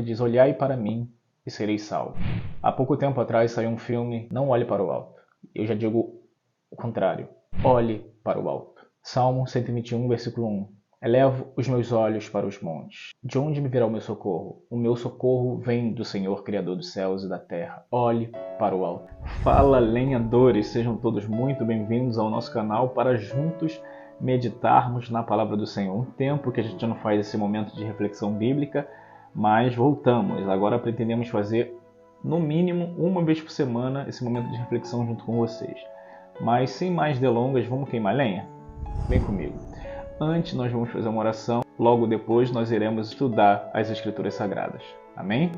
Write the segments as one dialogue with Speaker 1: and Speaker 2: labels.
Speaker 1: diz: olhai para mim e sereis salvos. Há pouco tempo atrás saiu um filme, Não Olhe para o Alto. Eu já digo o contrário: olhe para o alto. Salmo 121, versículo 1. Elevo os meus olhos para os montes. De onde me virá o meu socorro? O meu socorro vem do Senhor, Criador dos céus e da terra. Olhe para o alto. Fala, lenhadores! Sejam todos muito bem-vindos ao nosso canal para juntos meditarmos na palavra do Senhor. Um tempo que a gente não faz esse momento de reflexão bíblica, mas voltamos. Agora pretendemos fazer, no mínimo, uma vez por semana, esse momento de reflexão junto com vocês. Mas sem mais delongas, vamos queimar lenha? Vem comigo. Antes nós vamos fazer uma oração, logo depois nós iremos estudar as Escrituras Sagradas. Amém?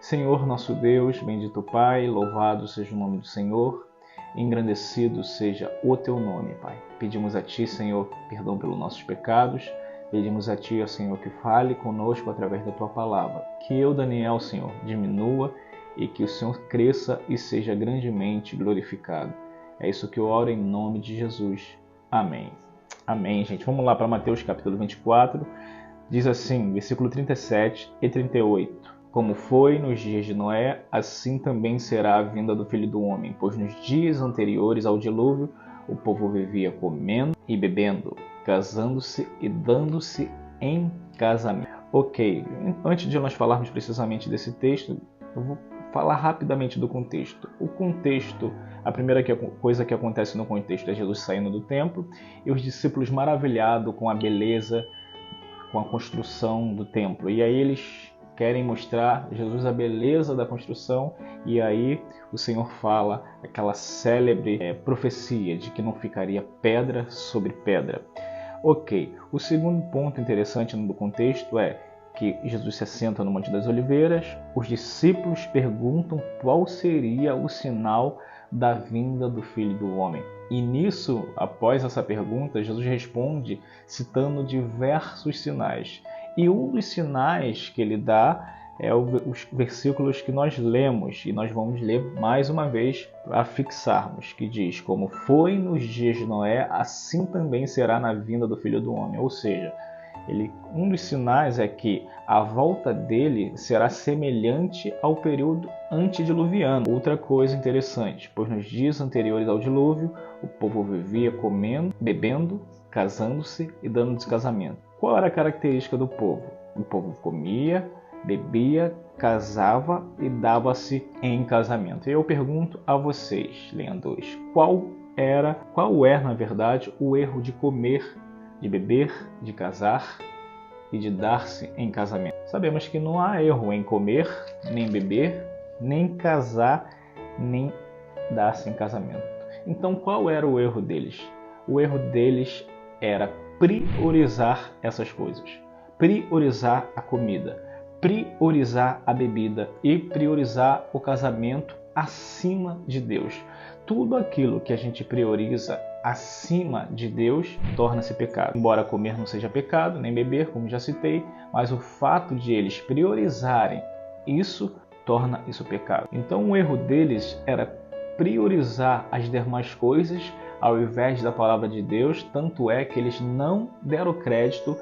Speaker 1: Senhor nosso Deus, bendito Pai, louvado seja o nome do Senhor, engrandecido seja o Teu nome, Pai. Pedimos a Ti, Senhor, perdão pelos nossos pecados, pedimos a Ti, ó Senhor, que fale conosco através da Tua palavra. Que eu, Daniel, Senhor, diminua e que o Senhor cresça e seja grandemente glorificado. É isso que eu oro em nome de Jesus. Amém. Amém, gente. Vamos lá para Mateus capítulo 24. Diz assim, versículo 37 e 38. Como foi nos dias de Noé, assim também será a vinda do Filho do Homem. Pois nos dias anteriores ao dilúvio, o povo vivia comendo e bebendo, casando-se e dando-se em casamento. Ok, antes de nós falarmos precisamente desse texto, eu vou falar rapidamente do contexto. O contexto, a primeira coisa que acontece no contexto é Jesus saindo do templo e os discípulos maravilhados com a beleza, com a construção do templo. E aí eles querem mostrar a Jesus a beleza da construção e aí o Senhor fala aquela célebre profecia de que não ficaria pedra sobre pedra. Ok, o segundo ponto interessante no contexto é que Jesus se assenta no Monte das Oliveiras, os discípulos perguntam qual seria o sinal da vinda do Filho do Homem. E nisso, após essa pergunta, Jesus responde citando diversos sinais. E um dos sinais que ele dá é os versículos que nós lemos, e nós vamos ler mais uma vez para fixarmos, que diz: como foi nos dias de Noé, assim também será na vinda do Filho do Homem. Ou seja, um dos sinais é que a volta dele será semelhante ao período antediluviano. Outra coisa interessante, pois nos dias anteriores ao dilúvio, o povo vivia comendo, bebendo, casando-se e dando de casamento. Qual era a característica do povo? O povo comia, bebia, casava e dava-se em casamento. E eu pergunto a vocês, lenhadores, qual é, na verdade, o erro de comer, de beber, de casar e de dar-se em casamento? Sabemos que não há erro em comer, nem beber, nem casar, nem dar-se em casamento. Então qual era o erro deles? O erro deles era priorizar essas coisas. Priorizar a comida, priorizar a bebida e priorizar o casamento acima de Deus. Tudo aquilo que a gente prioriza acima de Deus torna-se pecado. Embora comer não seja pecado, nem beber, como já citei, mas o fato de eles priorizarem isso torna isso pecado. Então o erro deles era priorizar as demais coisas ao invés da palavra de Deus, tanto é que eles não deram crédito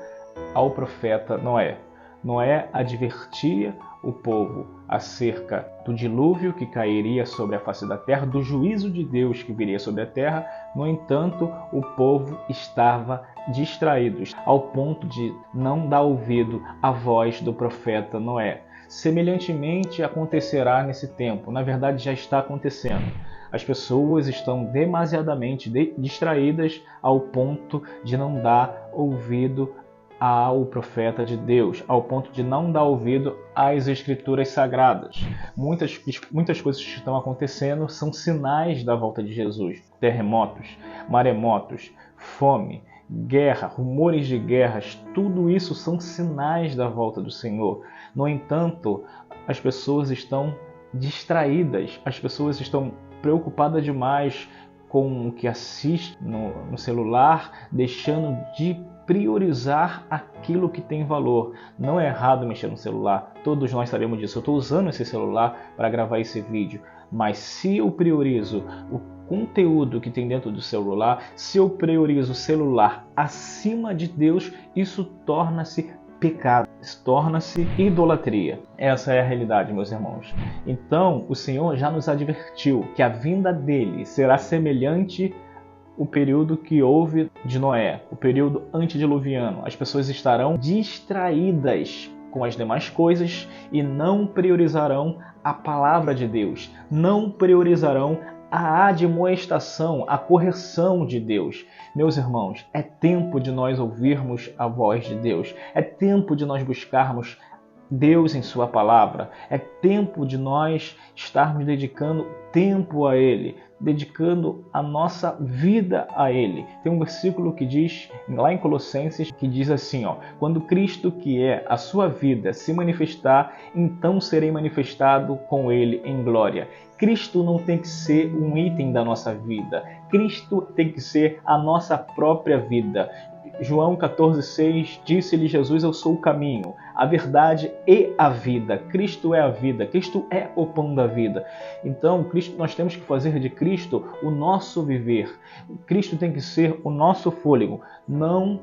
Speaker 1: ao profeta Noé. Noé advertia o povo acerca do dilúvio que cairia sobre a face da terra, do juízo de Deus que viria sobre a terra. No entanto, o povo estava distraído, ao ponto de não dar ouvido à voz do profeta Noé. Semelhantemente acontecerá nesse tempo, na verdade já está acontecendo. As pessoas estão demasiadamente distraídas ao ponto de não dar ouvido ao profeta de Deus, ao ponto de não dar ouvido às Escrituras Sagradas. Muitas coisas que estão acontecendo são sinais da volta de Jesus. Terremotos, maremotos, fome, guerra, rumores de guerras, tudo isso são sinais da volta do Senhor. No entanto, as pessoas estão distraídas, as pessoas estão preocupadas demais com o que assiste no celular, deixando de priorizar aquilo que tem valor. Não é errado mexer no celular, todos nós sabemos disso. Eu estou usando esse celular para gravar esse vídeo, mas se eu priorizo o conteúdo que tem dentro do celular, se eu priorizo o celular acima de Deus, isso torna-se pecado, torna-se idolatria. Essa é a realidade, meus irmãos. Então, o Senhor já nos advertiu que a vinda dele será semelhante ao período que houve de Noé, o período antediluviano. As pessoas estarão distraídas com as demais coisas e não priorizarão a palavra de Deus, não priorizarão a admoestação, a correção de Deus. Meus irmãos, é tempo de nós ouvirmos a voz de Deus, é tempo de nós buscarmos Deus em sua palavra, é tempo de nós estarmos dedicando tempo a Ele, dedicando a nossa vida a Ele. Tem um versículo que diz, lá em Colossenses, que diz assim, quando Cristo, que é a sua vida, se manifestar, então serei manifestado com Ele em glória. Cristo não tem que ser um item da nossa vida, Cristo tem que ser a nossa própria vida. João 14,6, disse-lhe Jesus, eu sou o caminho, a verdade e a vida. Cristo é a vida, Cristo é o pão da vida. Então, nós temos que fazer de Cristo o nosso viver. Cristo tem que ser o nosso fôlego. Não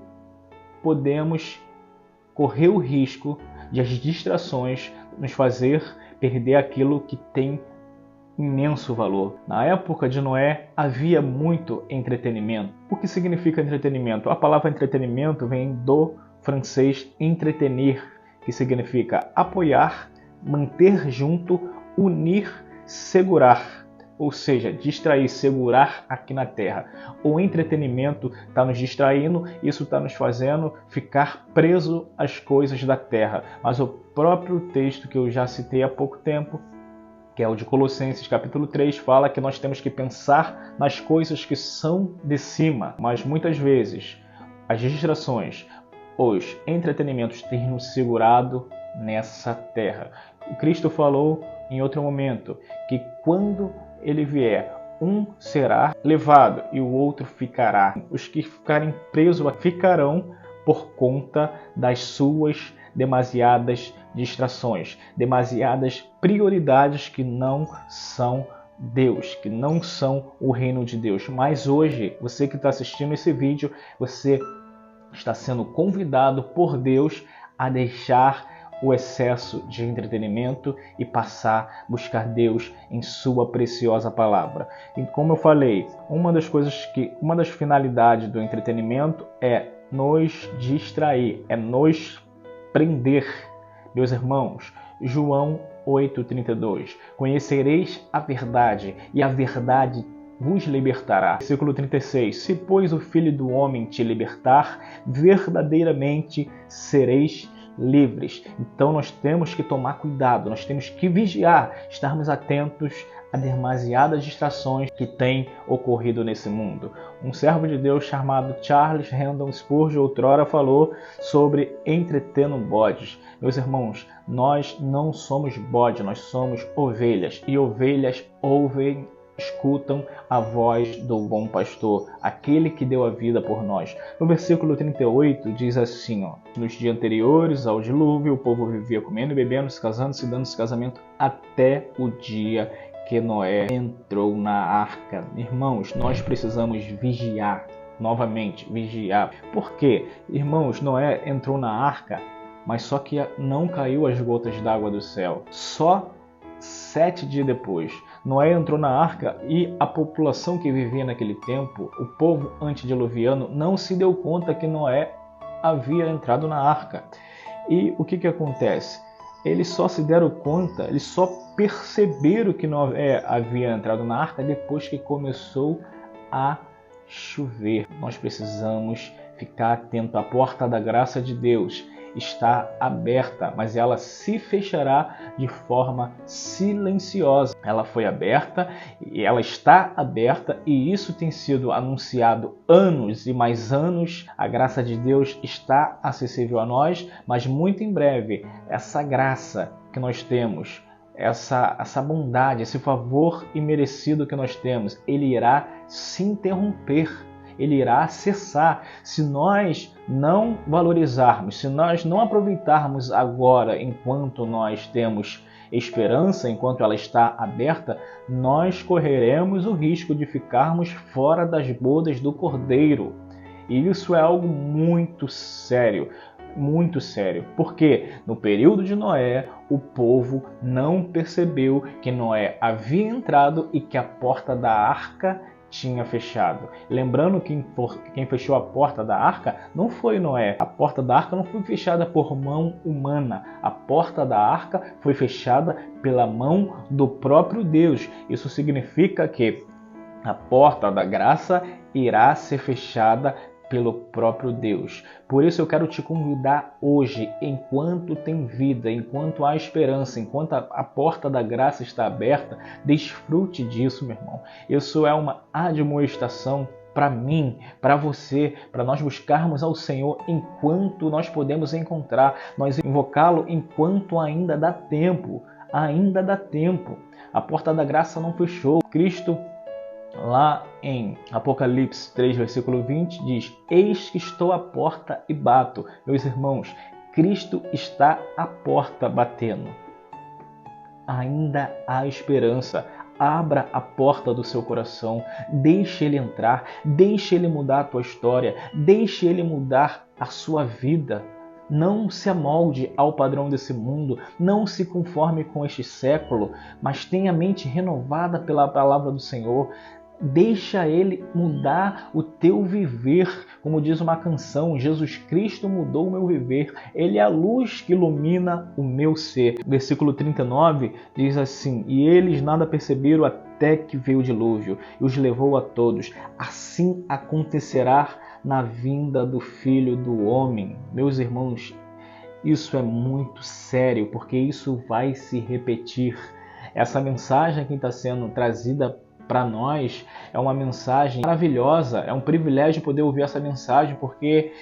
Speaker 1: podemos correr o risco de as distrações nos fazer perder aquilo que tem imenso valor. Na época de Noé havia muito entretenimento. O que significa entretenimento? A palavra entretenimento vem do francês entretenir, que significa apoiar, manter junto, unir, segurar. Ou seja, distrair, segurar aqui na terra. O entretenimento está nos distraindo, isso está nos fazendo ficar preso às coisas da terra. Mas o próprio texto que eu já citei há pouco tempo, que é o de Colossenses capítulo 3, fala que nós temos que pensar nas coisas que são de cima. Mas muitas vezes as distrações, os entretenimentos têm nos segurado nessa terra. O Cristo falou em outro momento que quando ele vier, um será levado e o outro ficará. Os que ficarem presos ficarão por conta das suas demasiadas distrações, demasiadas prioridades que não são Deus, que não são o reino de Deus. Mas hoje, você que está assistindo esse vídeo, você está sendo convidado por Deus a deixar o excesso de entretenimento e passar a buscar Deus em sua preciosa palavra. E como eu falei, uma das finalidades do entretenimento é nos distrair, é nos prender. Meus irmãos, João 8,32, conhecereis a verdade e a verdade vos libertará. Versículo 36, se pois o Filho do Homem te libertar, verdadeiramente sereis livres. Então nós temos que tomar cuidado, nós temos que vigiar, estarmos atentos a demasiadas distrações que têm ocorrido nesse mundo. Um servo de Deus chamado Charles Haddon Spurgeon outrora falou sobre entretendo bodes. Meus irmãos, nós não somos bode, nós somos ovelhas, e ovelhas escutam a voz do bom pastor, aquele que deu a vida por nós. No versículo 38 diz assim, nos dias anteriores ao dilúvio, o povo vivia comendo e bebendo, se casando, se dando casamento, até o dia que Noé entrou na arca. Irmãos, nós precisamos vigiar, novamente, vigiar. Por quê? Irmãos, Noé entrou na arca, mas só que não caiu as gotas d'água do céu. Só 7 dias depois, Noé entrou na arca e a população que vivia naquele tempo, o povo antediluviano, não se deu conta que Noé havia entrado na arca. E o que acontece? Eles só se deram conta, eles só perceberam que Noé havia entrado na arca depois que começou a chover. Nós precisamos ficar atento. A porta da graça de Deus está aberta, mas ela se fechará de forma silenciosa. Ela foi aberta e ela está aberta, e isso tem sido anunciado anos e mais anos. A graça de Deus está acessível a nós, mas muito em breve essa graça que nós temos, essa bondade, esse favor imerecido que nós temos, ele irá se interromper. Ele irá cessar se nós não valorizarmos, se nós não aproveitarmos agora, enquanto nós temos esperança, enquanto ela está aberta, nós correremos o risco de ficarmos fora das bodas do Cordeiro. E isso é algo muito sério. muito sério, porque no período de Noé, o povo não percebeu que Noé havia entrado e que a porta da arca tinha fechado. Lembrando que quem fechou a porta da arca não foi Noé. A porta da arca não foi fechada por mão humana. A porta da arca foi fechada pela mão do próprio Deus. Isso significa que a porta da graça irá ser fechada pelo próprio Deus. Por isso eu quero te convidar hoje, enquanto tem vida, enquanto há esperança, enquanto a porta da graça está aberta, desfrute disso, meu irmão. Isso é uma admoestação para mim, para você, para nós buscarmos ao Senhor enquanto nós podemos encontrar, nós invocá-lo enquanto ainda dá tempo. Ainda dá tempo. A porta da graça não fechou. Cristo, lá em Apocalipse 3, versículo 20, diz: eis que estou à porta e bato. Meus irmãos, Cristo está à porta batendo. Ainda há esperança. Abra a porta do seu coração, deixe Ele entrar, deixe Ele mudar a tua história, deixe Ele mudar a sua vida. Não se amolde ao padrão desse mundo, não se conforme com este século, mas tenha a mente renovada pela palavra do Senhor. Deixa Ele mudar o teu viver. Como diz uma canção, Jesus Cristo mudou o meu viver. Ele é a luz que ilumina o meu ser. Versículo 39 diz assim: e eles nada perceberam até que veio o dilúvio e os levou a todos. Assim acontecerá na vinda do Filho do Homem. Meus irmãos, isso é muito sério, porque isso vai se repetir. Essa mensagem que está sendo trazida para nós é uma mensagem maravilhosa, é um privilégio poder ouvir essa mensagem, porque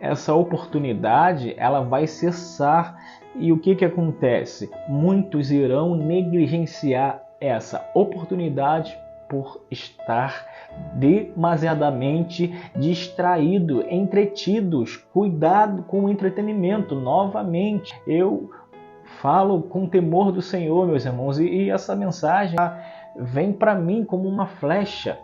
Speaker 1: essa oportunidade ela vai cessar. E o que acontece? Muitos irão negligenciar essa oportunidade por estar demasiadamente distraído, entretidos. Cuidado com o entretenimento. Novamente, eu falo com temor do Senhor, meus irmãos, e essa mensagem vem para mim como uma flecha,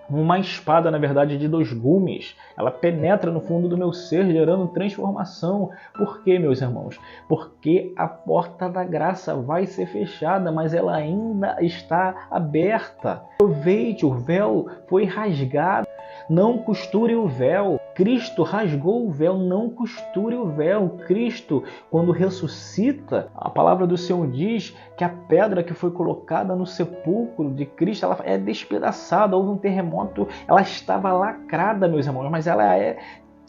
Speaker 1: uma espada, na verdade, de 2 gumes. Ela penetra no fundo do meu ser, gerando transformação. Por quê, meus irmãos? Porque a porta da graça vai ser fechada, mas ela ainda está aberta. Aproveite, o véu foi rasgado. Não costure o véu. Cristo rasgou o véu, não costure o véu. Cristo, quando ressuscita, a palavra do Senhor diz que a pedra que foi colocada no sepulcro de Cristo, ela é despedaçada. Houve um terremoto, ela estava lacrada, meus irmãos, mas ela é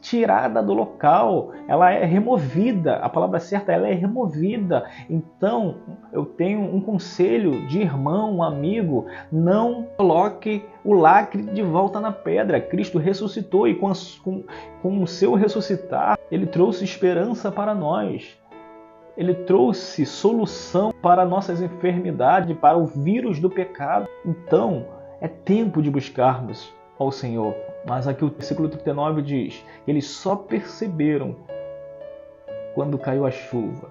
Speaker 1: tirada do local, ela é removida. A palavra certa, ela é removida. Então, eu tenho um conselho de irmão, um amigo: não coloque o lacre de volta na pedra. Cristo ressuscitou e com o seu ressuscitar, Ele trouxe esperança para nós. Ele trouxe solução para nossas enfermidades, para o vírus do pecado. Então, é tempo de buscarmos ao Senhor. Mas aqui o versículo 39 diz que eles só perceberam quando caiu a chuva.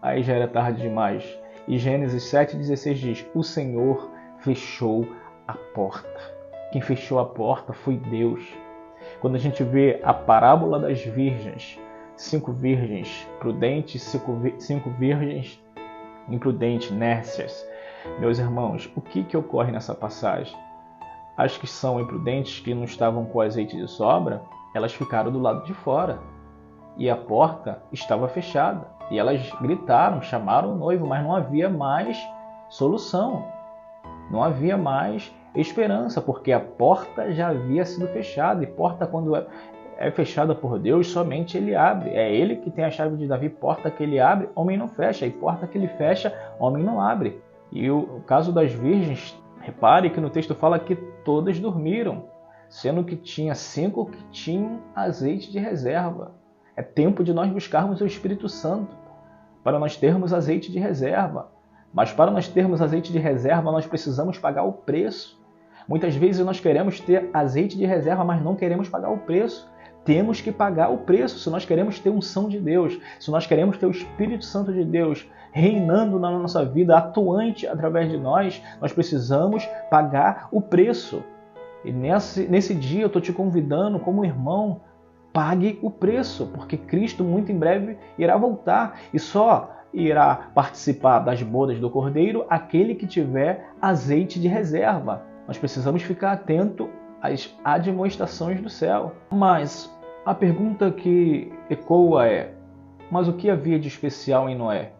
Speaker 1: Aí já era tarde demais. E Gênesis 7,16 diz: o Senhor fechou a porta. Quem fechou a porta foi Deus. Quando a gente vê a parábola das virgens, 5 virgens prudentes, 5 virgens imprudentes, nércias. Meus irmãos, o que ocorre nessa passagem? As que são imprudentes, que não estavam com azeite de sobra, elas ficaram do lado de fora. E a porta estava fechada. E elas gritaram, chamaram o noivo, mas não havia mais solução. Não havia mais esperança, porque a porta já havia sido fechada. E porta, quando é fechada por Deus, somente Ele abre. É Ele que tem a chave de Davi. Porta que Ele abre, homem não fecha. E porta que Ele fecha, homem não abre. E o caso das virgens, repare que no texto fala que todas dormiram, sendo que tinha 5 que tinham azeite de reserva. É tempo de nós buscarmos o Espírito Santo para nós termos azeite de reserva. Mas para nós termos azeite de reserva, nós precisamos pagar o preço. Muitas vezes nós queremos ter azeite de reserva, mas não queremos pagar o preço. Temos que pagar o preço se nós queremos ter unção de Deus, se nós queremos ter o Espírito Santo de Deus reinando na nossa vida, atuante através de nós, nós precisamos pagar o preço. E nesse dia eu estou te convidando como irmão pague o preço, porque Cristo muito em breve irá voltar e só irá participar das bodas do Cordeiro aquele que tiver azeite de reserva. Nós precisamos ficar atento às admoestações do céu. Mas a pergunta que ecoa é: mas o que havia de especial em Noé?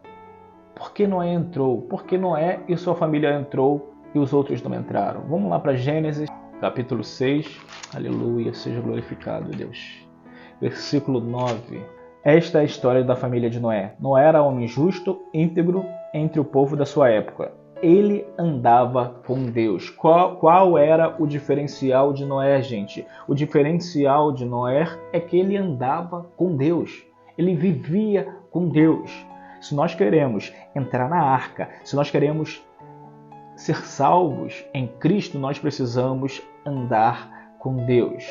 Speaker 1: Por que Noé entrou? Por que Noé e sua família entrou e os outros não entraram? Vamos lá para Gênesis, capítulo 6. Aleluia, seja glorificado, Deus. Versículo 9. Esta é a história da família de Noé. Noé era homem justo, íntegro entre o povo da sua época. Ele andava com Deus. Qual era o diferencial de Noé, gente? O diferencial de Noé é que ele andava com Deus. Ele vivia com Deus. Se nós queremos entrar na arca, se nós queremos ser salvos em Cristo, nós precisamos andar com Deus.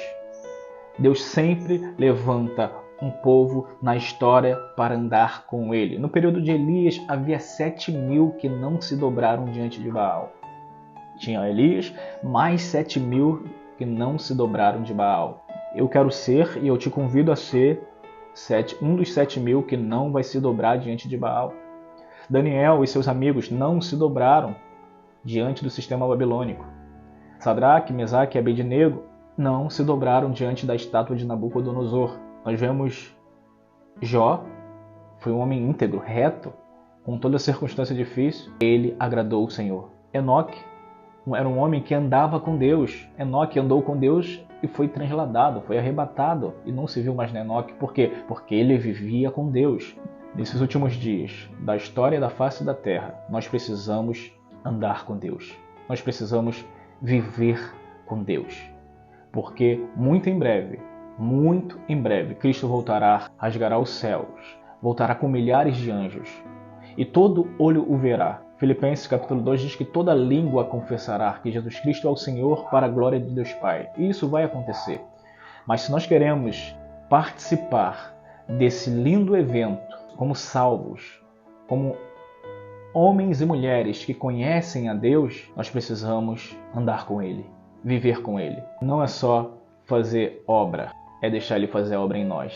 Speaker 1: Deus sempre levanta um povo na história para andar com ele. No período de Elias, havia 7.000 que não se dobraram diante de Baal. Tinha Elias, mais 7.000 que não se dobraram de Baal. Eu quero ser, e eu te convido a ser, um dos 7.000 que não vai se dobrar diante de Baal. Daniel e seus amigos não se dobraram diante do sistema babilônico. Sadraque, Mesaque e Abednego não se dobraram diante da estátua de Nabucodonosor. Nós vemos Jó, foi um homem íntegro, reto, com toda circunstância difícil. Ele agradou o Senhor. Enoque era um homem que andava com Deus. Enoque andou com Deus e foi transladado, foi arrebatado e não se viu mais Enoque. Por quê? Porque ele vivia com Deus. Nesses últimos dias da história da face da terra, nós precisamos andar com Deus. Nós precisamos viver com Deus. Porque muito em breve, Cristo voltará, rasgará os céus, voltará com milhares de anjos, e todo olho o verá. Filipenses capítulo 2 diz que toda língua confessará que Jesus Cristo é o Senhor para a glória de Deus Pai. E isso vai acontecer. Mas se nós queremos participar desse lindo evento como salvos, como homens e mulheres que conhecem a Deus, nós precisamos andar com Ele, viver com Ele. Não é só fazer obra, é deixar Ele fazer a obra em nós.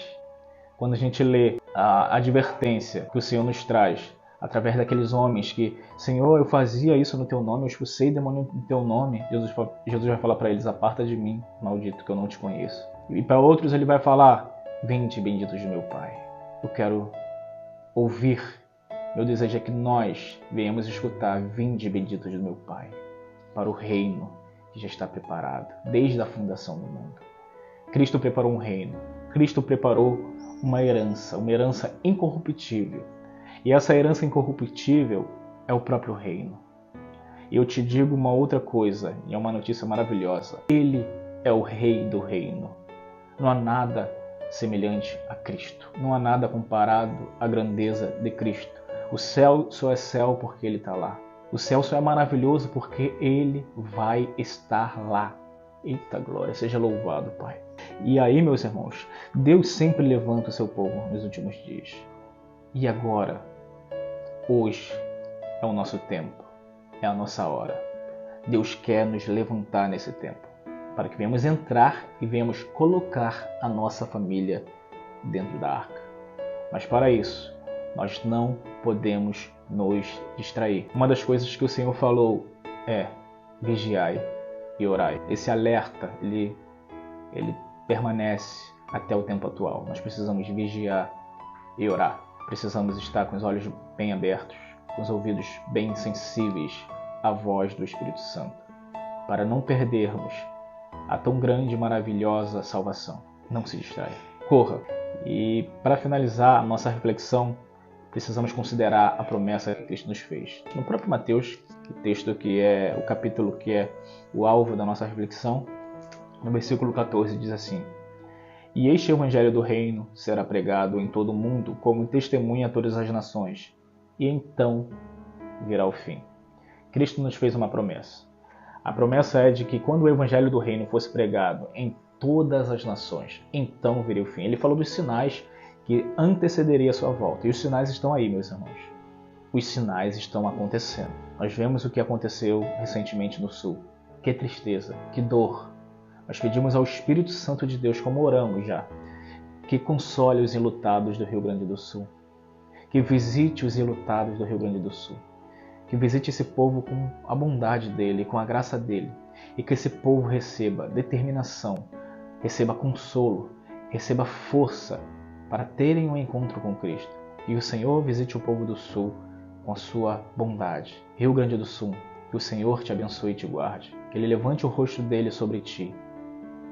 Speaker 1: Quando a gente lê a advertência que o Senhor nos traz, através daqueles homens que, Senhor, eu fazia isso no Teu nome, eu expulsei demônio no Teu nome, Jesus vai falar para eles: aparta de mim, maldito, que eu não te conheço. E para outros ele vai falar: vinde, benditos de meu Pai. Eu quero ouvir. Meu desejo é que nós venhamos escutar: vinde, benditos do meu Pai, para o reino que já está preparado desde a fundação do mundo. Cristo preparou um reino. Cristo preparou uma herança incorruptível. E essa herança incorruptível é o próprio reino. E eu te digo uma outra coisa, e é uma notícia maravilhosa. Ele é o Rei do reino. Não há nada semelhante a Cristo. Não há nada comparado à grandeza de Cristo. O céu só é céu porque Ele está lá. O céu só é maravilhoso porque Ele vai estar lá. Eita glória, seja louvado, Pai. E aí, meus irmãos, Deus sempre levanta o seu povo nos últimos dias. E agora, hoje, é o nosso tempo, é a nossa hora. Deus quer nos levantar nesse tempo, para que venhamos entrar e venhamos colocar a nossa família dentro da arca. Mas para isso, nós não podemos nos distrair. Uma das coisas que o Senhor falou é: vigiai e orai. Esse alerta, ele permanece até o tempo atual. Nós precisamos vigiar e orar. Precisamos estar com os olhos bem abertos, com os ouvidos bem sensíveis à voz do Espírito Santo, para não perdermos a tão grande e maravilhosa salvação. Não se distraia. Corra. E para finalizar a nossa reflexão, precisamos considerar a promessa que Cristo nos fez. No próprio Mateus, o texto que é o capítulo que é o alvo da nossa reflexão, no versículo 14 diz assim: e este evangelho do reino será pregado em todo o mundo como testemunha a todas as nações, e então virá o fim. Cristo nos fez uma promessa. A promessa é de que quando o evangelho do reino fosse pregado em todas as nações, então viria o fim. Ele falou dos sinais que antecederia a sua volta. E os sinais estão aí, meus irmãos. Os sinais estão acontecendo. Nós vemos o que aconteceu recentemente no Sul. Que tristeza, que dor. Nós pedimos ao Espírito Santo de Deus, como oramos já, que console os enlutados do Rio Grande do Sul, que visite os enlutados do Rio Grande do Sul, que visite esse povo com a bondade dele, com a graça dele, e que esse povo receba determinação, receba consolo, receba força para terem um encontro com Cristo. E o Senhor visite o povo do Sul com a sua bondade. Rio Grande do Sul, que o Senhor te abençoe e te guarde, que Ele levante o rosto dele sobre ti,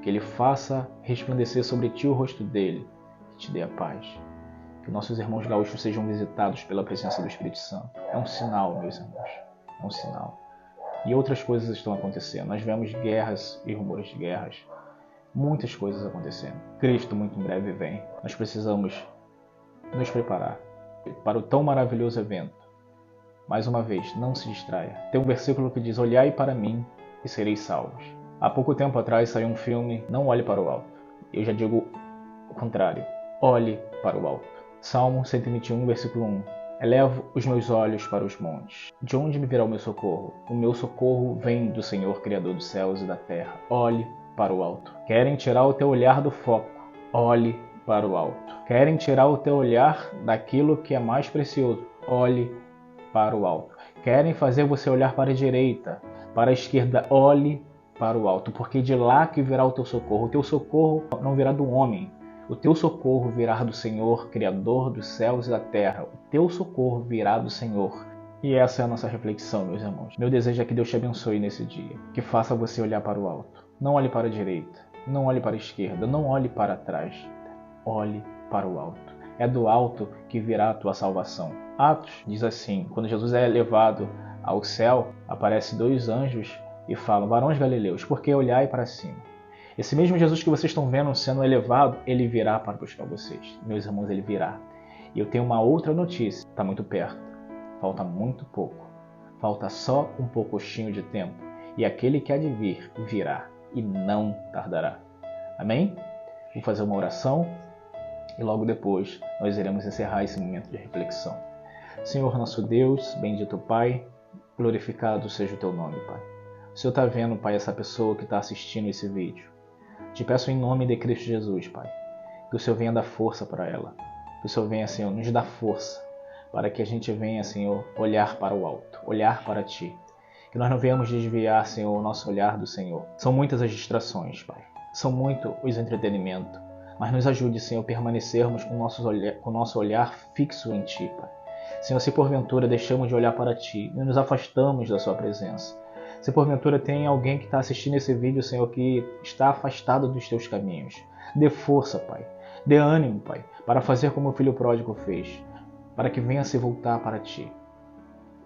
Speaker 1: que Ele faça resplandecer sobre ti o rosto dele e te dê a paz. Que nossos irmãos gaúchos sejam visitados pela presença do Espírito Santo. É um sinal, meus irmãos, é um sinal. E outras coisas estão acontecendo. Nós vemos guerras e rumores de guerras, muitas coisas acontecendo. Cristo muito em breve vem. Nós precisamos nos preparar para o tão maravilhoso evento. Mais uma vez, não se distraia. Tem um versículo que diz: olhai para mim e sereis salvos. Há pouco tempo atrás saiu um filme, Não Olhe para o Alto. Eu já digo o contrário, olhe para o alto. Salmo 121, versículo 1. Elevo os meus olhos para os montes. De onde me virá o meu socorro? O meu socorro vem do Senhor, Criador dos céus e da terra. Olhe para o alto. Querem tirar o teu olhar do foco. Olhe para o alto. Querem tirar o teu olhar daquilo que é mais precioso. Olhe para o alto. Querem fazer você olhar para a direita, para a esquerda. Olhe para o alto, porque de lá que virá o teu socorro. O teu socorro não virá do homem. O teu socorro virá do Senhor, Criador dos céus e da terra. O teu socorro virá do Senhor. E essa é a nossa reflexão, meus irmãos. Meu desejo é que Deus te abençoe nesse dia, que faça você olhar para o alto. Não olhe para a direita, não olhe para a esquerda, não olhe para trás. Olhe para o alto. É do alto que virá a tua salvação. Atos diz assim: quando Jesus é levado ao céu, aparecem 2 anjos e falam: varões galileus, por que olhai para cima? Esse mesmo Jesus que vocês estão vendo sendo elevado, ele virá para buscar vocês. Meus irmãos, ele virá. E eu tenho uma outra notícia. Está muito perto. Falta muito pouco. Falta só um pouquinho de tempo. E aquele que há de vir, virá. E não tardará. Amém? Vou fazer uma oração. E logo depois nós iremos encerrar esse momento de reflexão. Senhor nosso Deus, bendito Pai, glorificado seja o teu nome, Pai. O Senhor está vendo, Pai, essa pessoa que está assistindo esse vídeo. Te peço em nome de Cristo Jesus, Pai, que o Senhor venha dar força para ela. Que o Senhor venha, Senhor, nos dar força para que a gente venha, Senhor, olhar para o alto, olhar para Ti. Que nós não venhamos desviar, Senhor, o nosso olhar do Senhor. São muitas as distrações, Pai. São muito os entretenimentos. Mas nos ajude, Senhor, a permanecermos com o nosso olhar fixo em Ti, Pai. Senhor, se porventura deixamos de olhar para Ti e nos afastamos da Sua presença, se porventura tem alguém que está assistindo esse vídeo, Senhor, que está afastado dos Teus caminhos, dê força, Pai. Dê ânimo, Pai, para fazer como o filho pródigo fez, para que venha se voltar para Ti,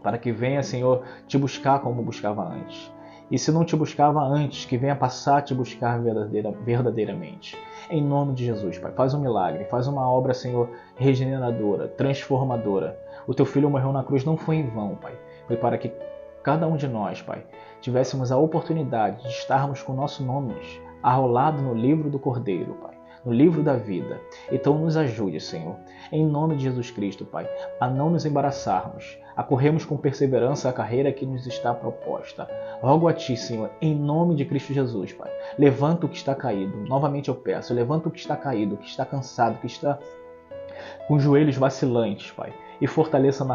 Speaker 1: para que venha, Senhor, Te buscar como buscava antes. E se não Te buscava antes, que venha passar a Te buscar verdadeiramente. Em nome de Jesus, Pai, faz um milagre, faz uma obra, Senhor, regeneradora, transformadora. O Teu Filho morreu na cruz, não foi em vão, Pai. Foi para que cada um de nós, Pai, tivéssemos a oportunidade de estarmos com o nosso nome arrolado no livro do Cordeiro, Pai, no livro da vida. Então nos ajude, Senhor, em nome de Jesus Cristo, Pai, a não nos embaraçarmos, a corrermos com perseverança a carreira que nos está proposta. Rogo a Ti, Senhor, em nome de Cristo Jesus, Pai, levanta o que está caído. Novamente eu peço, levanta o que está caído, o que está cansado, o que está com os joelhos vacilantes, Pai, e fortaleça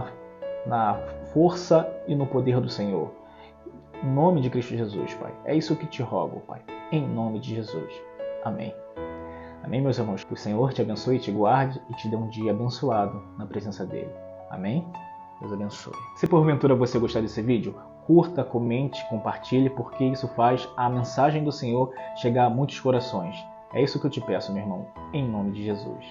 Speaker 1: na força e no poder do Senhor. Em nome de Cristo Jesus, Pai. É isso que te rogo, Pai. Em nome de Jesus. Amém. Amém, meus irmãos. Que o Senhor te abençoe, te guarde e te dê um dia abençoado na presença dEle. Amém? Deus abençoe. Se porventura você gostar desse vídeo, curta, comente, compartilhe, porque isso faz a mensagem do Senhor chegar a muitos corações. É isso que eu te peço, meu irmão. Em nome de Jesus.